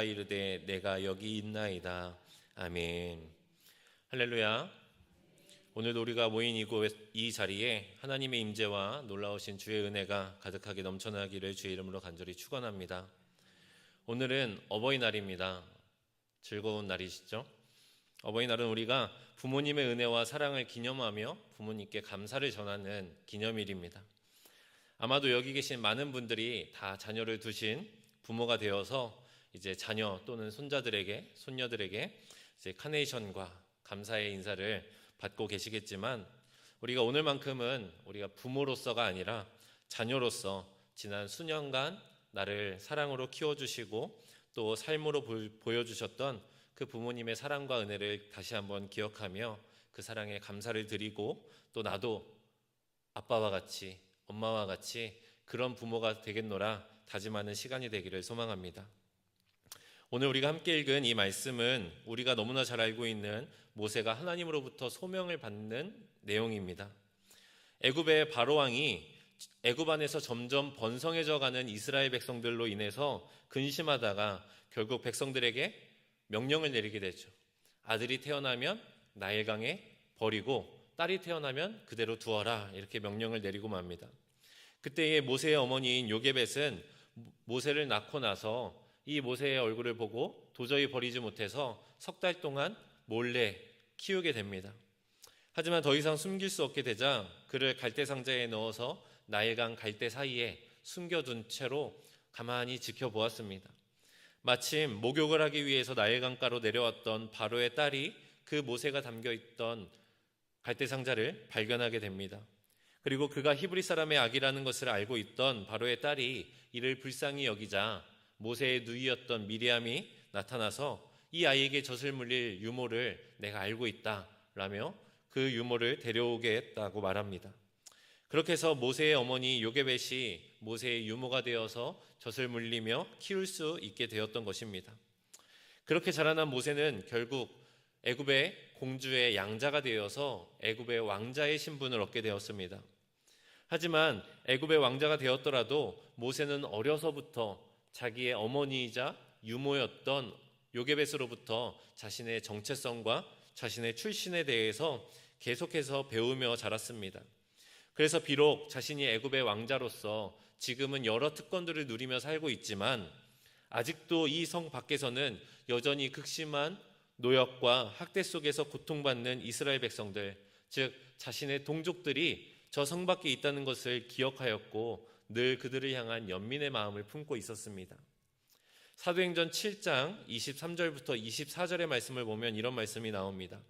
이르되 내가 여기 있나이다. 아멘. 할렐루야. 오늘도 우리가 모인 이 자리에 하나님의 임재와 놀라우신 주의 은혜가 가득하게 넘쳐나기를 주의 이름으로 간절히 축원합니다. 오늘은 어버이날입니다. 즐거운 날이시죠? 어버이날은 우리가 부모님의 은혜와 사랑을 기념하며 부모님께 감사를 전하는 기념일입니다. 아마도 여기 계신 많은 분들이 다 자녀를 두신 부모가 되어서 이제 자녀 또는 손자들에게, 손녀들에게 이제 카네이션과 감사의 인사를 받고 계시겠지만, 우리가 오늘만큼은 우리가 부모로서가 아니라 자녀로서 지난 수년간 나를 사랑으로 키워주시고 또 삶으로 보여주셨던 그 부모님의 사랑과 은혜를 다시 한번 기억하며 그 사랑에 감사를 드리고, 또 나도 아빠와 같이, 엄마와 같이 그런 부모가 되겠노라 다짐하는 시간이 되기를 소망합니다. 오늘 우리가 함께 읽은 이 말씀은 우리가 너무나 잘 알고 있는 모세가 하나님으로부터 소명을 받는 내용입니다. 애굽의 바로왕이 애굽 안에서 점점 번성해져 가는 이스라엘 백성들로 인해서 근심하다가 결국 백성들에게 명령을 내리게 되죠. 아들이 태어나면 나일강에 버리고 딸이 태어나면 그대로 두어라, 이렇게 명령을 내리고 맙니다. 그때의 모세의 어머니인 요게벳은 모세를 낳고 나서 이 모세의 얼굴을 보고 도저히 버리지 못해서 석 달 동안 몰래 키우게 됩니다. 하지만 더 이상 숨길 수 없게 되자 그를 갈대 상자에 넣어서 나일강 갈대 사이에 숨겨둔 채로 가만히 지켜보았습니다. 마침 목욕을 하기 위해서 나일강가로 내려왔던 바로의 딸이 그 모세가 담겨있던 갈대 상자를 발견하게 됩니다. 그리고 그가 히브리 사람의 아기라는 것을 알고 있던 바로의 딸이 이를 불쌍히 여기자 모세의 누이였던 미리암이 나타나서 이 아이에게 젖을 물릴 유모를 내가 알고 있다 라며 그 유모를 데려오게 했다고 말합니다. 그렇게 해서 모세의 어머니 요게벳이 모세의 유모가 되어서 젖을 물리며 키울 수 있게 되었던 것입니다. 그렇게 자라난 모세는 결국 애굽의 공주의 양자가 되어서 애굽의 왕자의 신분을 얻게 되었습니다. 하지만 애굽의 왕자가 되었더라도 모세는 어려서부터 자기의 어머니이자 유모였던 요게벳으로부터 자신의 정체성과 자신의 출신에 대해서 계속해서 배우며 자랐습니다. 그래서 비록 자신이 애굽의 왕자로서 지금은 여러 특권들을 누리며 살고 있지만 아직도 이 성 밖에서는 여전히 극심한 노역과 학대 속에서 고통받는 이스라엘 백성들, 즉 자신의 동족들이 저 성 밖에 있다는 것을 기억하였고 늘 그들을 향한 연민의 마음을 품고 있었습니다. 사도행전 7장 23절부터 24절의 말씀을 보면 이런 말씀이 나옵니다.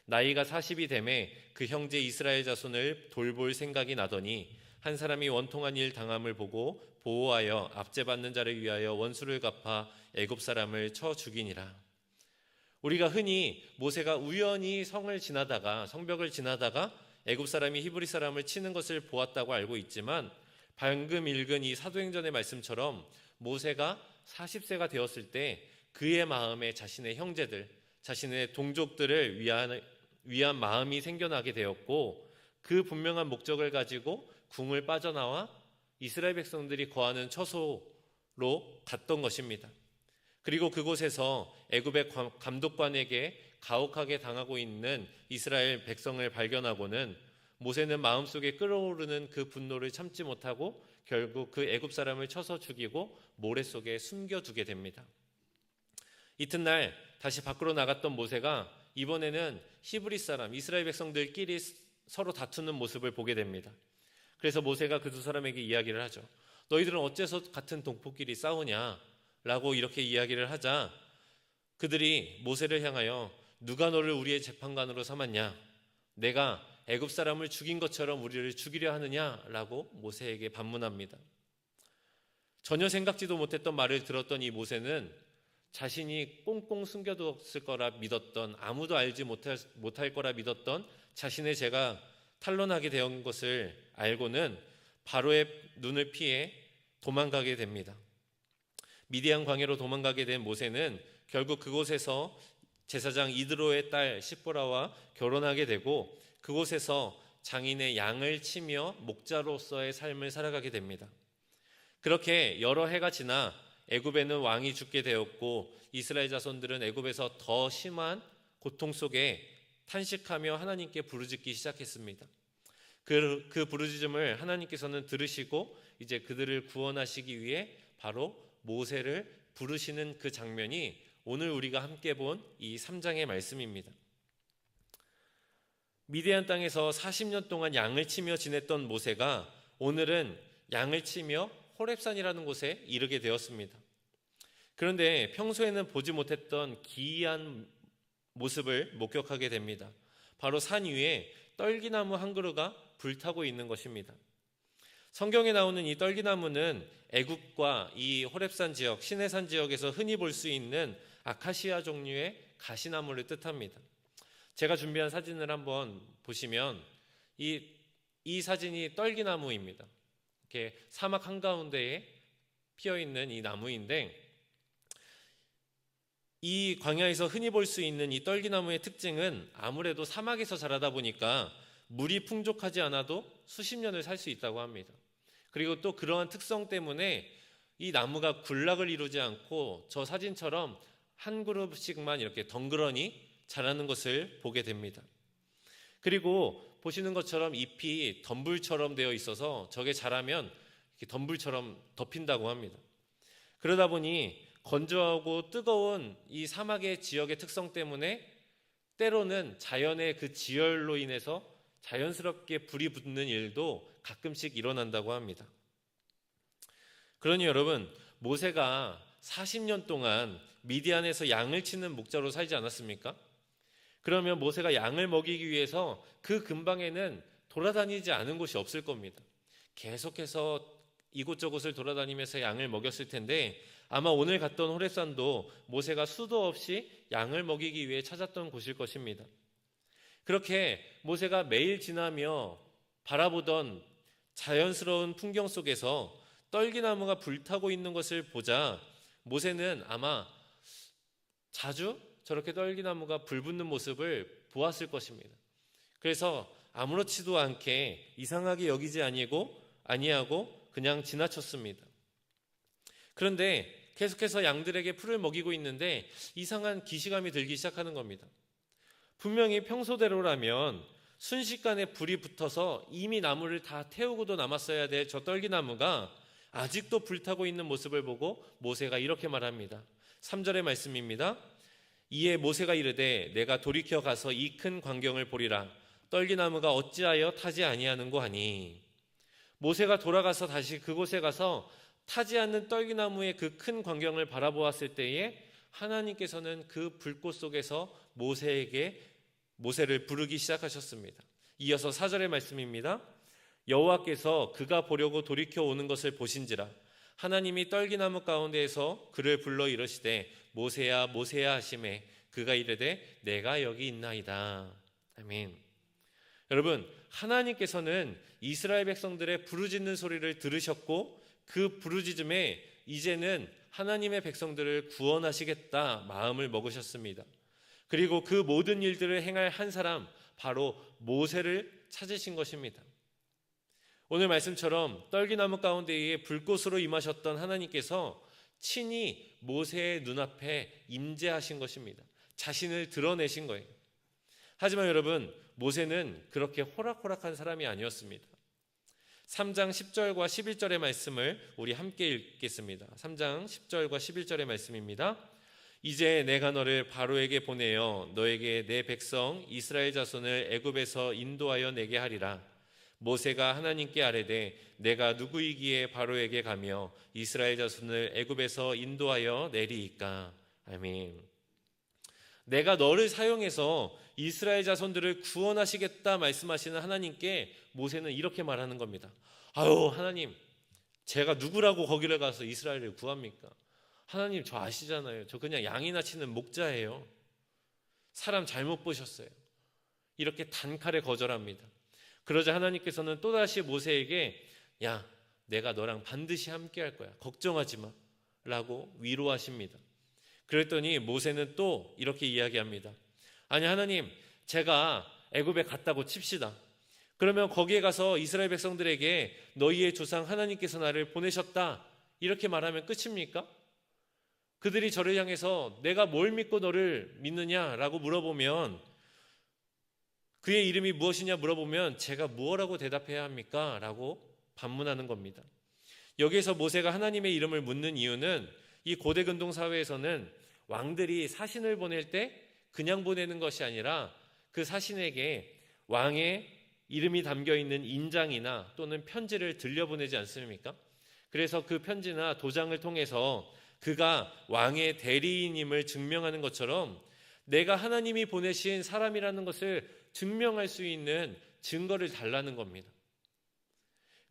나이가 40이 되매 그 형제 이스라엘 자손을 돌볼 생각이 나더니 한 사람이 원통한 일 당함을 보고 보호하여 압제받는 자를 위하여 원수를 갚아 애굽 사람을 쳐 죽이니라. 우리가 흔히 모세가 우연히 성벽을 지나다가 애굽 사람이 히브리 사람을 치는 것을 보았다고 알고 있지만, 방금 읽은 이 사도행전의 말씀처럼 모세가 40세가 되었을 때 그의 마음에 자신의 형제들, 자신의 동족들을 위한 마음이 생겨나게 되었고, 그 분명한 목적을 가지고 궁을 빠져나와 이스라엘 백성들이 거하는 처소로 갔던 것입니다. 그리고 그곳에서 애굽의 감독관에게 가혹하게 당하고 있는 이스라엘 백성을 발견하고는 모세는 마음속에 끓어오르는 그 분노를 참지 못하고 결국 그 애굽 사람을 쳐서 죽이고 모래 속에 숨겨두게 됩니다. 이튿날 다시 밖으로 나갔던 모세가 이번에는 히브리 사람, 이스라엘 백성들끼리 서로 다투는 모습을 보게 됩니다. 그래서 모세가 그 두 사람에게 이야기를 하죠. 너희들은 어째서 같은 동포끼리 싸우냐? 라고 이렇게 이야기를 하자 그들이 모세를 향하여 누가 너를 우리의 재판관으로 삼았냐? 내가 애굽 사람을 죽인 것처럼 우리를 죽이려 하느냐라고 모세에게 반문합니다. 전혀 생각지도 못했던 말을 들었던 이 모세는 자신이 꽁꽁 숨겨뒀을 거라 믿었던, 아무도 알지 못할 거라 믿었던 자신의 죄가 탄로나게 된 것을 알고는 바로의 눈을 피해 도망가게 됩니다. 미디안 광야로 도망가게 된 모세는 결국 그곳에서 제사장 이드로의 딸 시보라와 결혼하게 되고 그곳에서 장인의 양을 치며 목자로서의 삶을 살아가게 됩니다. 그렇게 여러 해가 지나 애굽에는 왕이 죽게 되었고 이스라엘 자손들은 애굽에서 더 심한 고통 속에 탄식하며 하나님께 부르짖기 시작했습니다. 그 부르짖음을 하나님께서는 들으시고 이제 그들을 구원하시기 위해 바로 모세를 부르시는 그 장면이 오늘 우리가 함께 본 이 3장의 말씀입니다. 미디안 땅에서 40년 동안 양을 치며 지냈던 모세가 오늘은 양을 치며 호렙산이라는 곳에 이르게 되었습니다. 그런데 평소에는 보지 못했던 기이한 모습을 목격하게 됩니다. 바로 산 위에 떨기나무 한 그루가 불타고 있는 것입니다. 성경에 나오는 이 떨기나무는 애굽과 이 호렙산 지역, 시내산 지역에서 흔히 볼 수 있는 아카시아 종류의 가시나무를 뜻합니다. 제가 준비한 사진을 한번 보시면 이 사진이 떨기나무입니다. 이렇게 사막 한가운데에 피어있는 이 나무인데, 이 광야에서 흔히 볼 수 있는 이 떨기나무의 특징은 아무래도 사막에서 자라다 보니까 물이 풍족하지 않아도 수십 년을 살 수 있다고 합니다. 그리고 또 그러한 특성 때문에 이 나무가 군락을 이루지 않고 저 사진처럼 한 그룹씩만 이렇게 덩그러니 자라는 것을 보게 됩니다. 그리고 보시는 것처럼 잎이 덤불처럼 되어 있어서 저게 자라면 이렇게 덤불처럼 덮인다고 합니다. 그러다 보니 건조하고 뜨거운 이 사막의 지역의 특성 때문에 때로는 자연의 그 지열로 인해서 자연스럽게 불이 붙는 일도 가끔씩 일어난다고 합니다. 그러니 여러분, 모세가 40년 동안 미디안에서 양을 치는 목자로 살지 않았습니까? 그러면 모세가 양을 먹이기 위해서 그 근방에는 돌아다니지 않은 곳이 없을 겁니다. 계속해서 이곳저곳을 돌아다니면서 양을 먹였을 텐데 아마 오늘 갔던 호렙산도 모세가 수도 없이 양을 먹이기 위해 찾았던 곳일 것입니다. 그렇게 모세가 매일 지나며 바라보던 자연스러운 풍경 속에서 떨기나무가 불타고 있는 것을 보자 모세는 아마 자주 저렇게 떨기나무가 불붙는 모습을 보았을 것입니다. 그래서 아무렇지도 않게 이상하게 여기지 아니하고 그냥 지나쳤습니다. 그런데 계속해서 양들에게 풀을 먹이고 있는데 이상한 기시감이 들기 시작하는 겁니다. 분명히 평소대로라면 순식간에 불이 붙어서 이미 나무를 다 태우고도 남았어야 될 저 떨기나무가 아직도 불타고 있는 모습을 보고 모세가 이렇게 말합니다. 3절의 말씀입니다. 이에 모세가 이르되 내가 돌이켜 가서 이 큰 광경을 보리라. 떨기나무가 어찌하여 타지 아니하는고 하니. 모세가 돌아가서 다시 그곳에 가서 타지 않는 떨기나무의 그 큰 광경을 바라보았을 때에 하나님께서는 그 불꽃 속에서 모세를 부르기 시작하셨습니다. 이어서 4절의 말씀입니다. 여호와께서 그가 보려고 돌이켜 오는 것을 보신지라 하나님이 떨기나무 가운데에서 그를 불러 이르시되 모세야 모세야 하시매 그가 이르되 내가 여기 있나이다. 아멘. 여러분, 하나님께서는 이스라엘 백성들의 부르짖는 소리를 들으셨고 그 부르짖음에 이제는 하나님의 백성들을 구원하시겠다 마음을 먹으셨습니다. 그리고 그 모든 일들을 행할 한 사람, 바로 모세를 찾으신 것입니다. 오늘 말씀처럼 떨기나무 가운데에 불꽃으로 임하셨던 하나님께서 친히 모세의 눈앞에 임재하신 것입니다. 자신을 드러내신 거예요. 하지만 여러분, 모세는 그렇게 호락호락한 사람이 아니었습니다. 3장 10절과 11절의 말씀을 우리 함께 읽겠습니다. 3장 10절과 11절의 말씀입니다. 이제 내가 너를 바로에게 보내어 너에게 내 백성 이스라엘 자손을 애굽에서 인도하여 내게 하리라. 모세가 하나님께 아뢰되 내가 누구이기에 바로에게 가며 이스라엘 자손을 애굽에서 인도하여 내리이까. 아멘. 내가 너를 사용해서 이스라엘 자손들을 구원하시겠다 말씀하시는 하나님께 모세는 이렇게 말하는 겁니다. 아유, 하나님, 제가 누구라고 거기를 가서 이스라엘을 구합니까? 하나님, 저 아시잖아요. 저 그냥 양이나 치는 목자예요. 사람 잘못 보셨어요. 이렇게 단칼에 거절합니다. 그러자 하나님께서는 또다시 모세에게 야, 내가 너랑 반드시 함께 할 거야. 걱정하지 마 라고 위로하십니다. 그랬더니 모세는 또 이렇게 이야기합니다. 아니, 하나님, 제가 애굽에 갔다고 칩시다. 그러면 거기에 가서 이스라엘 백성들에게 너희의 조상 하나님께서 나를 보내셨다 이렇게 말하면 끝입니까? 그들이 저를 향해서 내가 뭘 믿고 너를 믿느냐라고 물어보면, 그의 이름이 무엇이냐 물어보면 제가 무엇라고 대답해야 합니까? 라고 반문하는 겁니다. 여기에서 모세가 하나님의 이름을 묻는 이유는, 이 고대 근동 사회에서는 왕들이 사신을 보낼 때 그냥 보내는 것이 아니라 그 사신에게 왕의 이름이 담겨 있는 인장이나 또는 편지를 들려보내지 않습니까? 그래서 그 편지나 도장을 통해서 그가 왕의 대리인임을 증명하는 것처럼 내가 하나님이 보내신 사람이라는 것을 증명할 수 있는 증거를 달라는 겁니다.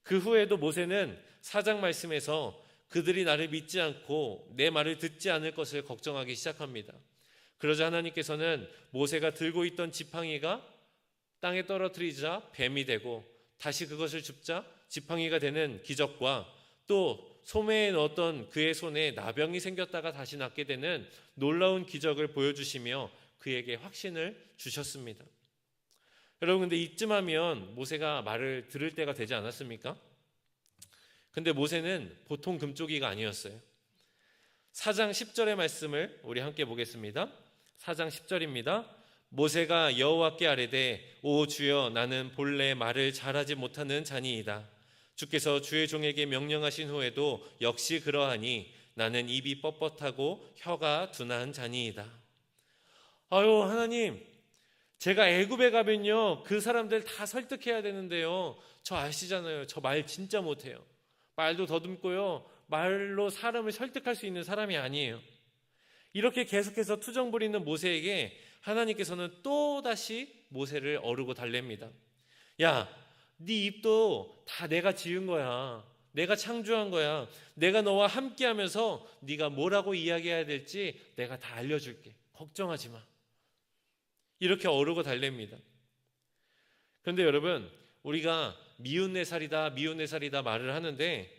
그 후에도 모세는 4장 말씀에서 그들이 나를 믿지 않고 내 말을 듣지 않을 것을 걱정하기 시작합니다. 그러자 하나님께서는 모세가 들고 있던 지팡이가 땅에 떨어뜨리자 뱀이 되고 다시 그것을 줍자 지팡이가 되는 기적과 또 소매에 넣었던 그의 손에 나병이 생겼다가 다시 낫게 되는 놀라운 기적을 보여주시며 그에게 확신을 주셨습니다. 여러분, 근데 이쯤 하면 모세가 말을 들을 때가 되지 않았습니까? 근데 모세는 보통 금쪽이가 아니었어요. 4장 10절의 말씀을 우리 함께 보겠습니다. 4장 10절입니다. 모세가 여호와께 아뢰되 오 주여 나는 본래 말을 잘하지 못하는 자니이다. 주께서 주의 종에게 명령하신 후에도 역시 그러하니 나는 입이 뻣뻣하고 혀가 둔한 자니이다. 아유 하나님, 제가 애굽에 가면요 그 사람들 다 설득해야 되는데요, 저 아시잖아요, 저 말 진짜 못해요. 말도 더듬고요, 말로 사람을 설득할 수 있는 사람이 아니에요. 이렇게 계속해서 투정 부리는 모세에게 하나님께서는 또다시 모세를 어르고 달랩니다. 야, 네 입도 다 내가 지은 거야. 내가 창조한 거야. 내가 너와 함께하면서 네가 뭐라고 이야기해야 될지 내가 다 알려줄게. 걱정하지 마. 이렇게 어르고 달랩니다. 그런데 여러분, 우리가 미운 네 살이다 미운 네 살이다 말을 하는데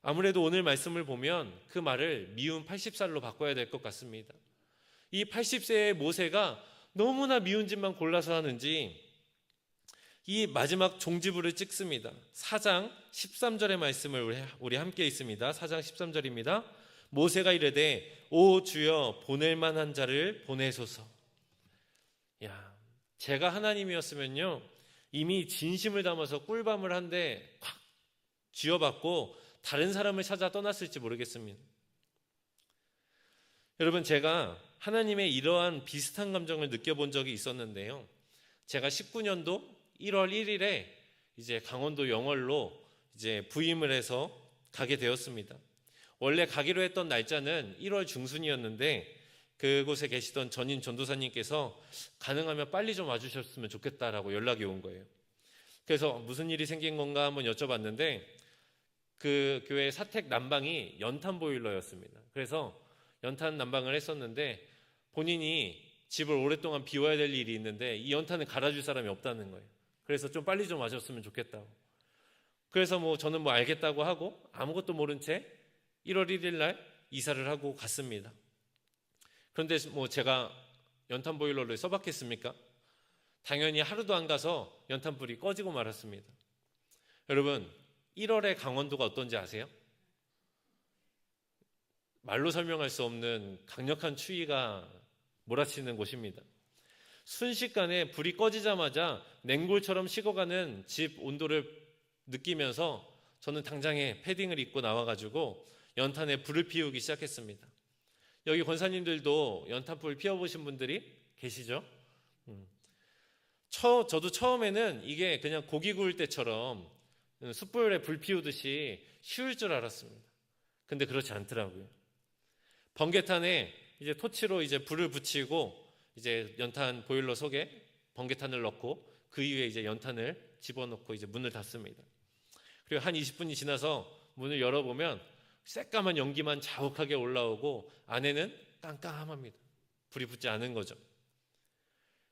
아무래도 오늘 말씀을 보면 그 말을 미운 80살로 바꿔야 될 것 같습니다. 이 80세의 모세가 너무나 미운 짓만 골라서 하는지 이 마지막 종지부를 찍습니다. 4장 13절의 말씀을 우리 함께 있습니다. 4장 13절입니다. 모세가 이르되 오 주여 보낼 만한 자를 보내소서. 야, 제가 하나님이었으면요 이미 진심을 담아서 꿀밤을 한 대 콱 쥐어받고 다른 사람을 찾아 떠났을지 모르겠습니다. 여러분, 제가 하나님의 이러한 비슷한 감정을 느껴본 적이 있었는데요. 제가 19년도 1월 1일에 이제 강원도 영월로 이제 부임을 해서 가게 되었습니다. 원래 가기로 했던 날짜는 1월 중순이었는데 그곳에 계시던 전인 전도사님께서 가능하면 빨리 좀 와주셨으면 좋겠다라고 연락이 온 거예요. 그래서 무슨 일이 생긴 건가 한번 여쭤봤는데 그 교회 사택 난방이 연탄 보일러였습니다. 그래서 연탄 난방을 했었는데 본인이 집을 오랫동안 비워야 될 일이 있는데 이 연탄을 갈아줄 사람이 없다는 거예요. 그래서 좀 빨리 좀 와줬으면 좋겠다고. 그래서 저는 알겠다고 하고 아무것도 모른 채 1월 1일 날 이사를 하고 갔습니다. 그런데 제가 연탄 보일러를 써봤겠습니까? 당연히 하루도 안 가서 연탄불이 꺼지고 말았습니다. 여러분, 1월에 강원도가 어떤지 아세요? 말로 설명할 수 없는 강력한 추위가 몰아치는 곳입니다. 순식간에 불이 꺼지자마자 냉골처럼 식어가는 집 온도를 느끼면서 저는 당장에 패딩을 입고 나와가지고 연탄에 불을 피우기 시작했습니다. 여기 권사님들도 연탄불 피워보신 분들이 계시죠? 저도 처음에는 이게 그냥 고기 구울 때처럼 숯불에 불 피우듯이 쉬울 줄 알았습니다. 근데 그렇지 않더라고요. 번개탄에 이제 토치로 이제 불을 붙이고 이제 연탄 보일러 속에 번개탄을 넣고 그 위에 이제 연탄을 집어넣고 이제 문을 닫습니다. 그리고 한 20분이 지나서 문을 열어보면 새까만 연기만 자욱하게 올라오고 안에는 깜깜합니다. 불이 붙지 않은 거죠.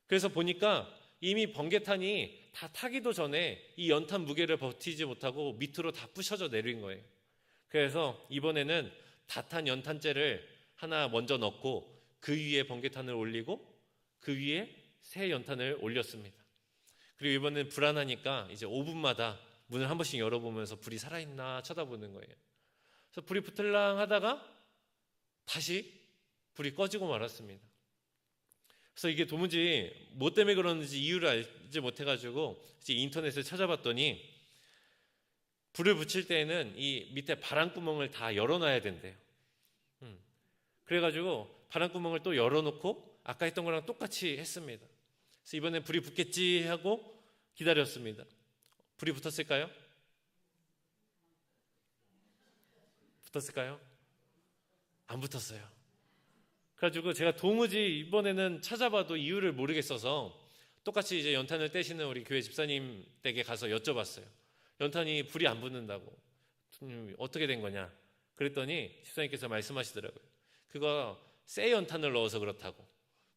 그래서 보니까 이미 번개탄이 다 타기도 전에 이 연탄 무게를 버티지 못하고 밑으로 다 부셔져 내린 거예요. 그래서 이번에는 다 탄 연탄재를 하나 먼저 넣고 그 위에 번개탄을 올리고 그 위에 새 연탄을 올렸습니다. 그리고 이번엔 불안하니까 이제 5분마다 문을 한 번씩 열어보면서 불이 살아있나 쳐다보는 거예요. 그래서 불이 붙을랑 하다가 다시 불이 꺼지고 말았습니다. 그래서 이게 도무지 뭐 때문에 그러는지 이유를 알지 못해가지고 이제 인터넷을 찾아봤더니 불을 붙일 때에는 이 밑에 바람구멍을 다 열어놔야 된대요. 그래가지고 바람구멍을 또 열어놓고 아까 했던 거랑 똑같이 했습니다. 그래서 이번엔 불이 붙겠지 하고 기다렸습니다. 불이 붙었을까요? 붙었을까요? 안 붙었어요. 그래가지고 제가 도무지 이번에는 찾아봐도 이유를 모르겠어서 똑같이 이제 연탄을 떼시는 우리 교회 집사님 댁에 가서 여쭤봤어요. 연탄이 불이 안 붙는다고 어떻게 된 거냐? 그랬더니 집사님께서 말씀하시더라고요. 그거 새 연탄을 넣어서 그렇다고.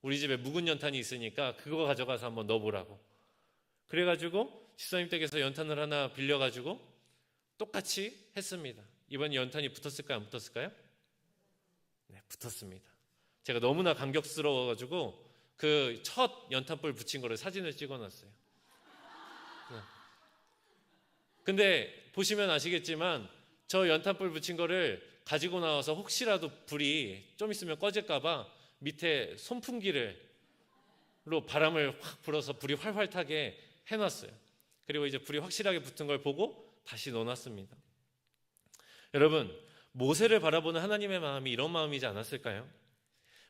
우리 집에 묵은 연탄이 있으니까 그거 가져가서 한번 넣어보라고. 그래가지고 집사님 댁에서 연탄을 하나 빌려가지고 똑같이 했습니다. 이번 연탄이 붙었을까요? 안 붙었을까요? 네, 붙었습니다. 제가 너무나 감격스러워가지고 그 첫 연탄불 붙인 거를 사진을 찍어놨어요. 근데 보시면 아시겠지만 저 연탄불 붙인 거를 가지고 나와서 혹시라도 불이 좀 있으면 꺼질까봐 밑에 선풍기로 바람을 확 불어서 불이 활활 타게 해놨어요. 그리고 이제 불이 확실하게 붙은 걸 보고 다시 넣어놨습니다. 여러분, 모세를 바라보는 하나님의 마음이 이런 마음이지 않았을까요?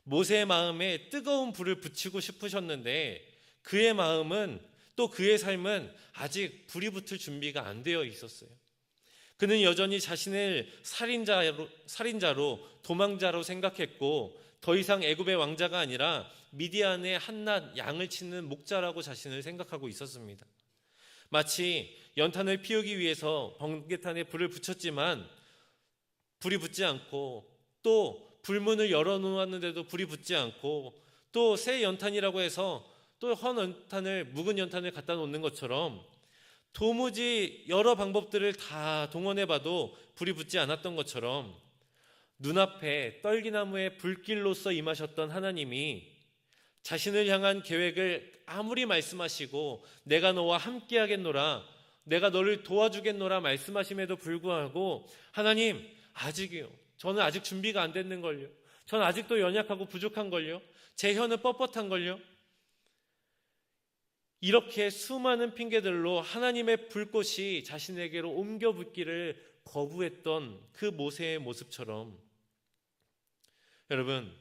모세의 마음에 뜨거운 불을 붙이고 싶으셨는데 그의 마음은 또 그의 삶은 아직 불이 붙을 준비가 안 되어 있었어요. 그는 여전히 자신을 살인자로 도망자로 생각했고 더 이상 애굽의 왕자가 아니라 미디안의 한낱 양을 치는 목자라고 자신을 생각하고 있었습니다. 마치 연탄을 피우기 위해서 번개탄에 불을 붙였지만 불이 붙지 않고 또 불문을 열어놓았는데도 불이 붙지 않고 또 새 연탄이라고 해서 또 묵은 연탄을 갖다 놓는 것처럼 도무지 여러 방법들을 다 동원해봐도 불이 붙지 않았던 것처럼 눈앞에 떨기나무의 불길로서 임하셨던 하나님이 자신을 향한 계획을 아무리 말씀하시고 내가 너와 함께하겠노라, 내가 너를 도와주겠노라 말씀하심에도 불구하고 하나님 아직이요, 저는 아직 준비가 안 됐는걸요, 저는 아직도 연약하고 부족한걸요, 제 혀는 뻣뻣한걸요, 이렇게 수많은 핑계들로 하나님의 불꽃이 자신에게로 옮겨 붙기를 거부했던 그 모세의 모습처럼 여러분,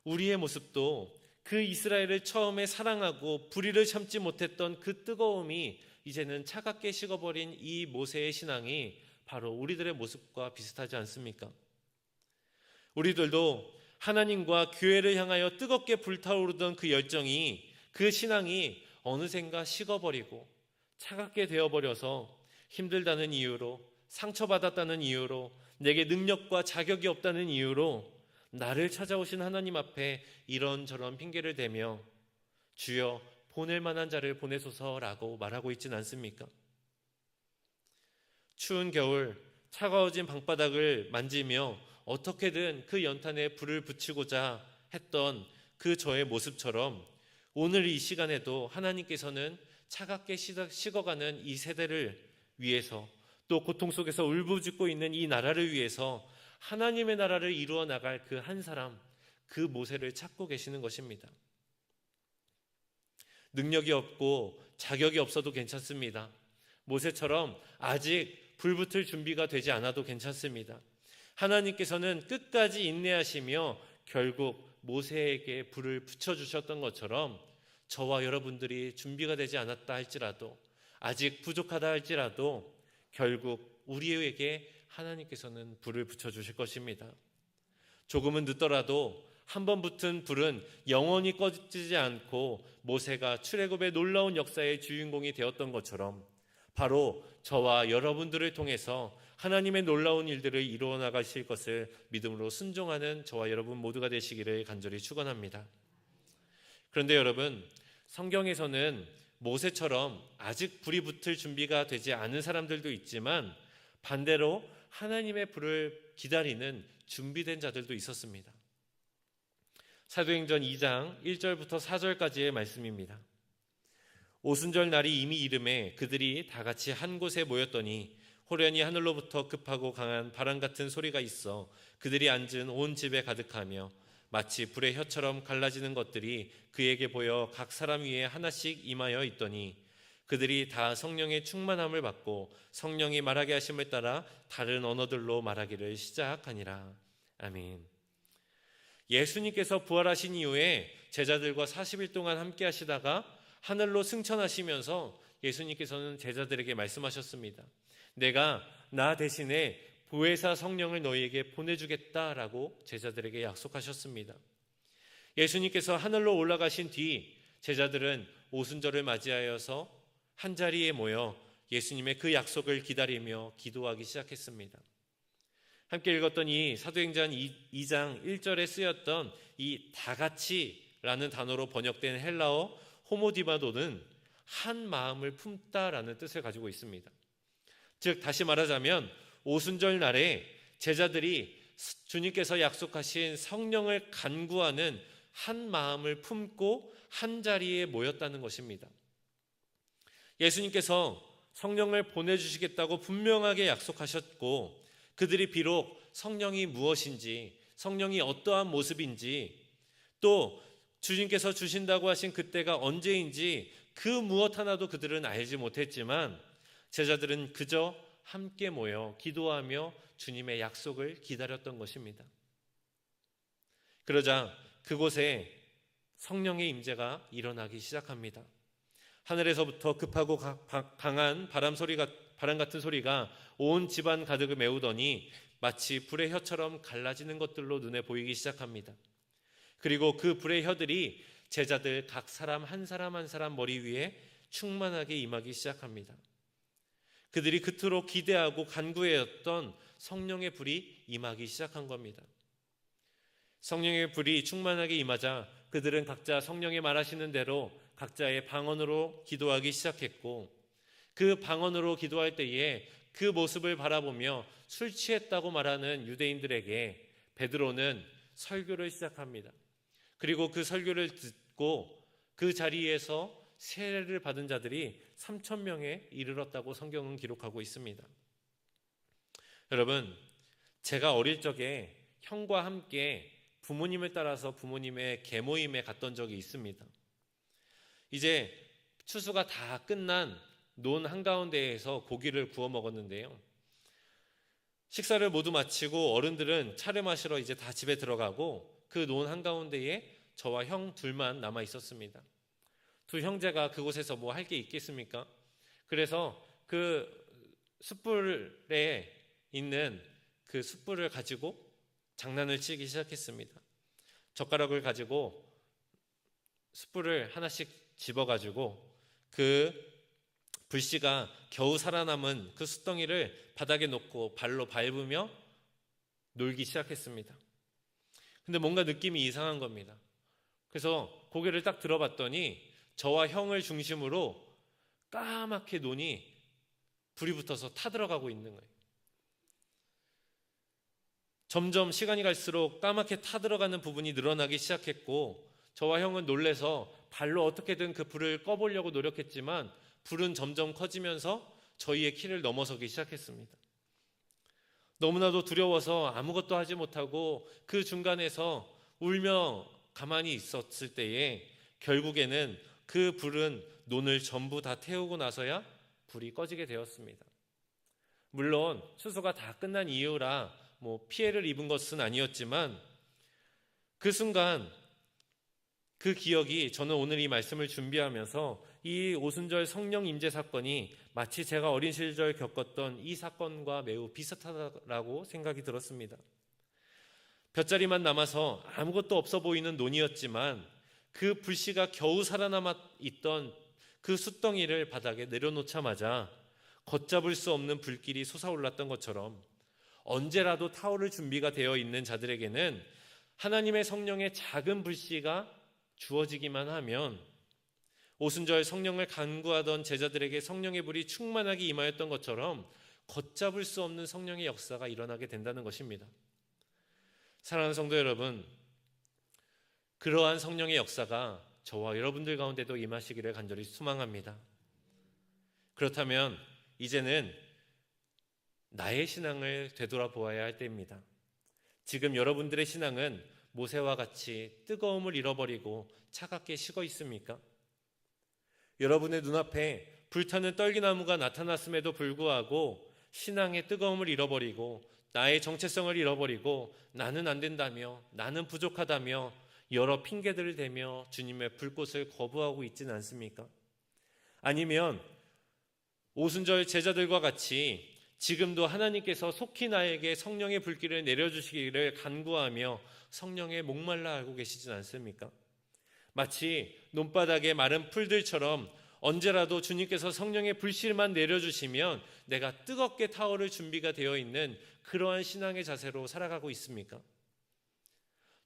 우리의 모습도 그 이스라엘을 처음에 사랑하고 불의를 참지 못했던 그 뜨거움이 이제는 차갑게 식어버린 이 모세의 신앙이 바로 우리들의 모습과 비슷하지 않습니까? 우리들도 하나님과 교회를 향하여 뜨겁게 불타오르던 그 열정이, 그 신앙이 어느샌가 식어버리고 차갑게 되어버려서 힘들다는 이유로, 상처받았다는 이유로, 내게 능력과 자격이 없다는 이유로 나를 찾아오신 하나님 앞에 이런저런 핑계를 대며 주여 보낼 만한 자를 보내소서라고 말하고 있지는 않습니까? 추운 겨울 차가워진 방바닥을 만지며 어떻게든 그 연탄에 불을 붙이고자 했던 그 저의 모습처럼 오늘 이 시간에도 하나님께서는 차갑게 식어가는 이 세대를 위해서, 또 고통 속에서 울부짖고 있는 이 나라를 위해서 하나님의 나라를 이루어 나갈 그 한 사람, 그 모세를 찾고 계시는 것입니다. 능력이 없고 자격이 없어도 괜찮습니다. 모세처럼 아직 불붙을 준비가 되지 않아도 괜찮습니다. 하나님께서는 끝까지 인내하시며 결국 모세에게 불을 붙여주셨던 것처럼 저와 여러분들이 준비가 되지 않았다 할지라도, 아직 부족하다 할지라도 결국 우리에게 하나님께서는 불을 붙여주실 것입니다. 조금은 늦더라도 한번 붙은 불은 영원히 꺼지지 않고 모세가 출애굽의 놀라운 역사의 주인공이 되었던 것처럼 바로 저와 여러분들을 통해서 하나님의 놀라운 일들을 이루어 나가실 것을 믿음으로 순종하는 저와 여러분 모두가 되시기를 간절히 축원합니다. 그런데 여러분, 성경에서는 모세처럼 아직 불이 붙을 준비가 되지 않은 사람들도 있지만 반대로 하나님의 불을 기다리는 준비된 자들도 있었습니다. 사도행전 2장 1절부터 4절까지의 말씀입니다. 오순절 날이 이미 이름에 그들이 다 같이 한 곳에 모였더니 호련히 하늘로부터 급하고 강한 바람 같은 소리가 있어 그들이 앉은 온 집에 가득하며 마치 불의 혀처럼 갈라지는 것들이 그에게 보여 각 사람 위에 하나씩 임하여 있더니 그들이 다 성령의 충만함을 받고 성령이 말하게 하심을 따라 다른 언어들로 말하기를 시작하니라. 아멘. 예수님께서 부활하신 이후에 제자들과 40일 동안 함께 하시다가 하늘로 승천하시면서 예수님께서는 제자들에게 말씀하셨습니다. 내가 나 대신에 보혜사 성령을 너희에게 보내주겠다라고 제자들에게 약속하셨습니다. 예수님께서 하늘로 올라가신 뒤 제자들은 오순절을 맞이하여서 한자리에 모여 예수님의 그 약속을 기다리며 기도하기 시작했습니다. 함께 읽었던 이 사도행전 2장 1절에 쓰였던 이 다같이라는 단어로 번역된 헬라어 호모디바도는 한 마음을 품다라는 뜻을 가지고 있습니다. 즉 다시 말하자면 오순절 날에 제자들이 주님께서 약속하신 성령을 간구하는 한 마음을 품고 한 자리에 모였다는 것입니다. 예수님께서 성령을 보내주시겠다고 분명하게 약속하셨고 그들이 비록 성령이 무엇인지, 성령이 어떠한 모습인지, 또 주님께서 주신다고 하신 그때가 언제인지 그 무엇 하나도 그들은 알지 못했지만 제자들은 그저 함께 모여 기도하며 주님의 약속을 기다렸던 것입니다. 그러자 그곳에 성령의 임재가 일어나기 시작합니다. 하늘에서부터 급하고 강한 바람 같은 소리가 온 집안 가득을 메우더니 마치 불의 혀처럼 갈라지는 것들로 눈에 보이기 시작합니다. 그리고 그 불의 혀들이 제자들 각 사람 한 사람 머리 위에 충만하게 임하기 시작합니다. 그들이 그토록 기대하고 간구해왔던 성령의 불이 임하기 시작한 겁니다. 성령의 불이 충만하게 임하자 그들은 각자 성령이 말하시는 대로 각자의 방언으로 기도하기 시작했고 그 방언으로 기도할 때에 그 모습을 바라보며 술 취했다고 말하는 유대인들에게 베드로는 설교를 시작합니다. 그리고 그 설교를 듣고 그 자리에서 세례를 받은 자들이 3,000명에 이르렀다고 성경은 기록하고 있습니다. 여러분, 제가 어릴 적에 형과 함께 부모님을 따라서 부모님의 계모임에 갔던 적이 있습니다. 이제 추수가 다 끝난 논 한가운데에서 고기를 구워 먹었는데요. 식사를 모두 마치고 어른들은 차를 마시러 이제 다 집에 들어가고 그 논 한가운데에 저와 형 둘만 남아 있었습니다. 두 형제가 그곳에서 뭐 할 게 있겠습니까? 그래서 그 숯불에 있는 그 숯불을 가지고 장난을 치기 시작했습니다. 젓가락을 가지고 숯불을 하나씩 집어가지고 그 불씨가 겨우 살아남은 그 숯덩이를 바닥에 놓고 발로 밟으며 놀기 시작했습니다. 근데 뭔가 느낌이 이상한 겁니다. 그래서 고개를 딱 들어봤더니 저와 형을 중심으로 까맣게 논이 불이 붙어서 타들어가고 있는 거예요. 점점 시간이 갈수록 까맣게 타들어가는 부분이 늘어나기 시작했고 저와 형은 놀래서 발로 어떻게든 그 불을 꺼보려고 노력했지만 불은 점점 커지면서 저희의 키를 넘어서기 시작했습니다. 너무나도 두려워서 아무것도 하지 못하고 그 중간에서 울며 가만히 있었을 때에 결국에는 그 불은 논을 전부 다 태우고 나서야 불이 꺼지게 되었습니다. 물론 추수가 다 끝난 이유라 피해를 입은 것은 아니었지만 그 순간 그 기억이 저는 오늘 이 말씀을 준비하면서 이 오순절 성령 임재 사건이 마치 제가 어린 시절 겪었던 이 사건과 매우 비슷하다고 생각이 들었습니다. 볏자리만 남아서 아무것도 없어 보이는 논이었지만 그 불씨가 겨우 살아남아 있던 그 숯덩이를 바닥에 내려놓자마자 걷잡을 수 없는 불길이 솟아올랐던 것처럼 언제라도 타오를 준비가 되어 있는 자들에게는 하나님의 성령의 작은 불씨가 주어지기만 하면 오순절 성령을 간구하던 제자들에게 성령의 불이 충만하게 임하였던 것처럼 걷잡을 수 없는 성령의 역사가 일어나게 된다는 것입니다. 사랑하는 성도 여러분, 그러한 성령의 역사가 저와 여러분들 가운데도 임하시기를 간절히 소망합니다. 그렇다면 이제는 나의 신앙을 되돌아보아야 할 때입니다. 지금 여러분들의 신앙은 모세와 같이 뜨거움을 잃어버리고 차갑게 식어 있습니까? 여러분의 눈앞에 불타는 떨기나무가 나타났음에도 불구하고 신앙의 뜨거움을 잃어버리고 나의 정체성을 잃어버리고 나는 안 된다며 나는 부족하다며 여러 핑계들을 대며 주님의 불꽃을 거부하고 있지는 않습니까? 아니면 오순절 제자들과 같이 지금도 하나님께서 속히 나에게 성령의 불길을 내려주시기를 간구하며 성령에 목말라 앓고 계시진 않습니까? 마치 논바닥에 마른 풀들처럼 언제라도 주님께서 성령의 불씨만 내려주시면 내가 뜨겁게 타오를 준비가 되어 있는 그러한 신앙의 자세로 살아가고 있습니까?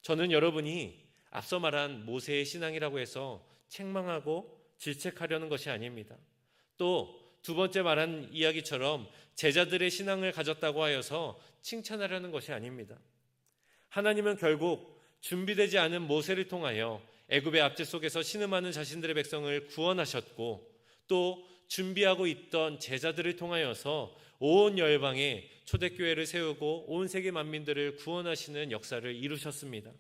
저는 여러분이 앞서 말한 모세의 신앙이라고 해서 책망하고 질책하려는 것이 아닙니다. 또 두 번째 말한 이야기처럼 제자들의 신앙을 가졌다고 하여서 칭찬하려는 것이 아닙니다. 하나님은 결국 준비되지 않은 모세를 통하여 애굽의 압제 속에서 신음하는 자신들의 백성을 구원하셨고 또 준비하고 있던 제자들을 통하여서 온 열방에 초대교회를 세우고 온 세계 만민들을 구원하시는 역사를 이루셨습니다.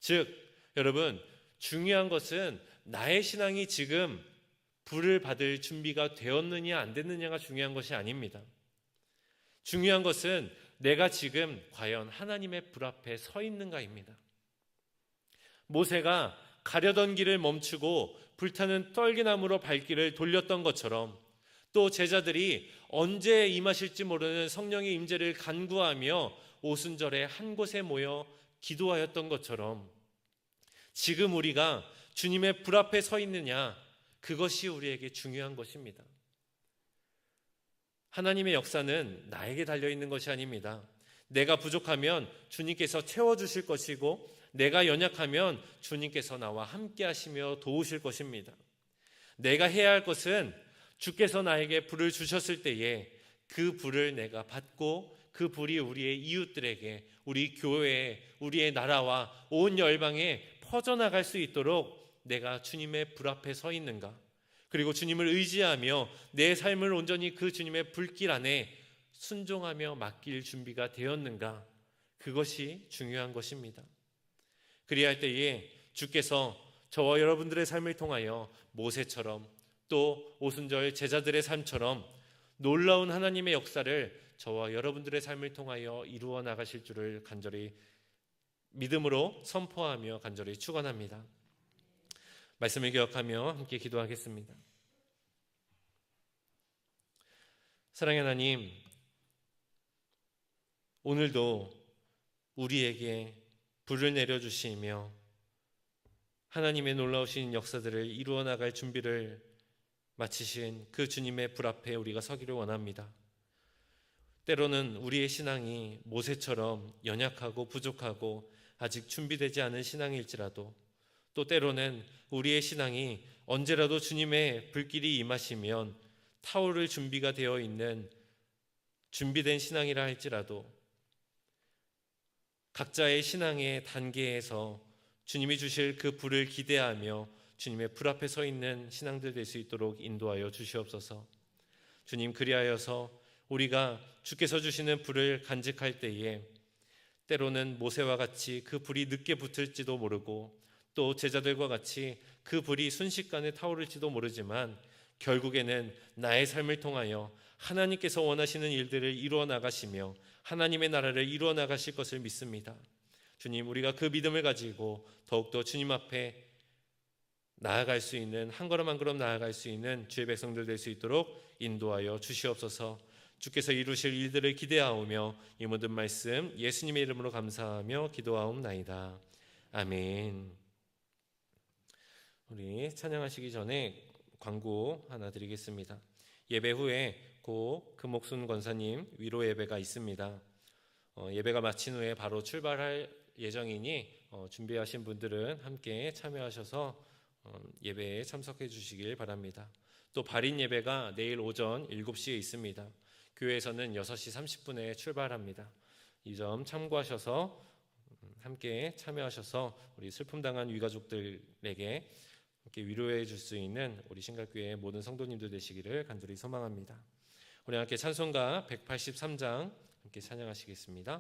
즉 여러분, 중요한 것은 나의 신앙이 지금 불을 받을 준비가 되었느냐 안 됐느냐가 중요한 것이 아닙니다. 중요한 것은 내가 지금 과연 하나님의 불 앞에 서 있는가입니다. 모세가 가려던 길을 멈추고 불타는 떨기나무로 발길을 돌렸던 것처럼 또 제자들이 언제 임하실지 모르는 성령의 임재를 간구하며 오순절에 한 곳에 모여 기도하였던 것처럼 지금 우리가 주님의 불 앞에 서 있느냐, 그것이 우리에게 중요한 것입니다. 하나님의 역사는 나에게 달려있는 것이 아닙니다. 내가 부족하면 주님께서 채워주실 것이고 내가 연약하면 주님께서 나와 함께 하시며 도우실 것입니다. 내가 해야 할 것은 주께서 나에게 불을 주셨을 때에 그 불을 내가 받고 그 불이 우리의 이웃들에게, 우리 교회에, 우리의 나라와 온 열방에 퍼져나갈 수 있도록 내가 주님의 불 앞에 서 있는가, 그리고 주님을 의지하며 내 삶을 온전히 그 주님의 불길 안에 순종하며 맡길 준비가 되었는가, 그것이 중요한 것입니다. 그리할 때에 주께서 저와 여러분들의 삶을 통하여 모세처럼 또 오순절 제자들의 삶처럼 놀라운 하나님의 역사를 저와 여러분들의 삶을 통하여 이루어 나가실 줄을 간절히 믿음으로 선포하며 간절히 축원합니다. 말씀을 기억하며 함께 기도하겠습니다. 사랑의 하나님, 오늘도 우리에게 불을 내려주시며 하나님의 놀라우신 역사들을 이루어 나갈 준비를 마치신 그 주님의 불 앞에 우리가 서기를 원합니다. 때로는 우리의 신앙이 모세처럼 연약하고 부족하고 아직 준비되지 않은 신앙일지라도, 또 때로는 우리의 신앙이 언제라도 주님의 불길이 임하시면 타오를 준비가 되어 있는 준비된 신앙이라 할지라도 각자의 신앙의 단계에서 주님이 주실 그 불을 기대하며 주님의 불 앞에 서 있는 신앙들 될 수 있도록 인도하여 주시옵소서. 주님, 그리하여서 우리가 주께서 주시는 불을 간직할 때에 때로는 모세와 같이 그 불이 늦게 붙을지도 모르고 또 제자들과 같이 그 불이 순식간에 타오를지도 모르지만 결국에는 나의 삶을 통하여 하나님께서 원하시는 일들을 이루어 나가시며 하나님의 나라를 이루어 나가실 것을 믿습니다. 주님, 우리가 그 믿음을 가지고 더욱더 주님 앞에 나아갈 수 있는, 한 걸음 한 걸음 나아갈 수 있는 주의 백성들 될 수 있도록 인도하여 주시옵소서. 주께서 이루실 일들을 기대하오며 이 모든 말씀 예수님의 이름으로 감사하며 기도하옵나이다. 아멘. 우리 찬양하시기 전에 광고 하나 드리겠습니다. 예배 후에 고 금옥순 권사님 위로 예배가 있습니다. 예배가 마친 후에 바로 출발할 예정이니 준비하신 분들은 함께 참여하셔서 예배에 참석해 주시길 바랍니다. 또 발인 예배가 내일 오전 7시에 있습니다. 교회에서는 6시 30분에 출발합니다. 이 점 참고하셔서 함께 참여하셔서 우리 슬픔 당한 위가족들에게 함께 위로해 줄 수 있는 우리 신갈교회 모든 성도님들 되시기를 간절히 소망합니다. 우리 함께 찬송가 183장 함께 찬양하시겠습니다.